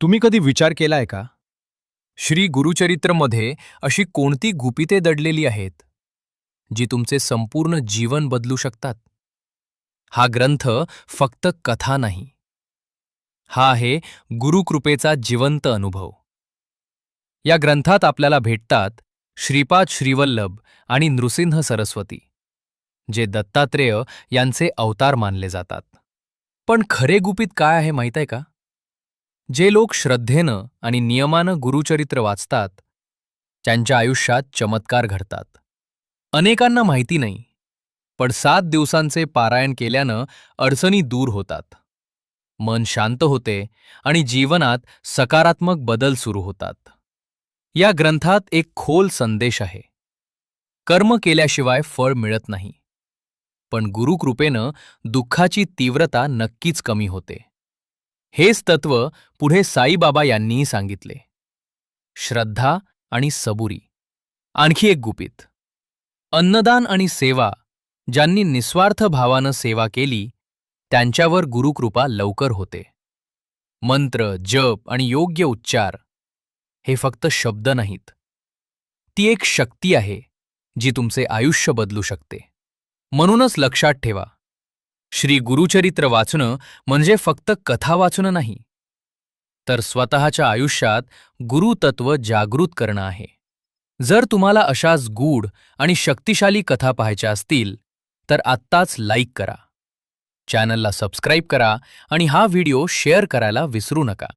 तुम्ही कधी विचार केलाय का? श्री गुरुचरित्रमध्ये अशी कोणती गुपिते दडलेली आहेत, जी तुमचे संपूर्ण जीवन बदलू शकतात? हा ग्रंथ फक्त कथा नाही. हा आहे गुरुकृपेचा जिवंत अनुभव. या ग्रंथात आपल्याला भेटतात श्रीपाद श्रीवल्लभ आणि नृसिंह सरस्वती, जे दत्तात्रेय यांचे अवतार मानले जातात. पण खरे गुपित काय आहे माहीत आहे का? जे लोक श्रद्धेनं आणि नियमानं गुरुचरित्र वाचतात, त्यांच्या आयुष्यात चमत्कार घडतात. अनेकांना माहिती नाही, पण 7 दिवसांचे पारायण केल्यानं अडचणी दूर होतात. मन शांत होते आणि जीवनात सकारात्मक बदल सुरू होतात. या ग्रंथात एक खोल संदेश आहे. कर्म केल्याशिवाय फळ मिळत नाही, पण गुरुकृपेनं दुःखाची तीव्रता नक्कीच कमी होते. हेच तत्व पुढे साईबाबा यांनीही सांगितले. श्रद्धा आणि सबुरी. आणखी एक गुपित. अन्नदान आणि सेवा. ज्यांनी निस्वार्थ भावानं सेवा केली, त्यांच्यावर गुरुकृपा लवकर होते. मंत्र, जप आणि योग्य उच्चार हे फक्त शब्द नाहीत. ती एक शक्ती आहे, जी तुमचे आयुष्य बदलू शकते. म्हणूनच लक्षात ठेवा, श्री गुरुचरित्र वाचणं म्हणजे फक्त कथा वाचणं नाही, तर स्वतःच्या आयुष्यात गुरुतत्व जागृत करणं आहे. जर तुम्हाला अशाच गूढ आणि शक्तिशाली कथा पाहायच्या असतील, तर आत्ताच लाईक करा, चॅनलला सबस्क्राईब करा आणि हा व्हिडिओ शेअर करायला विसरू नका.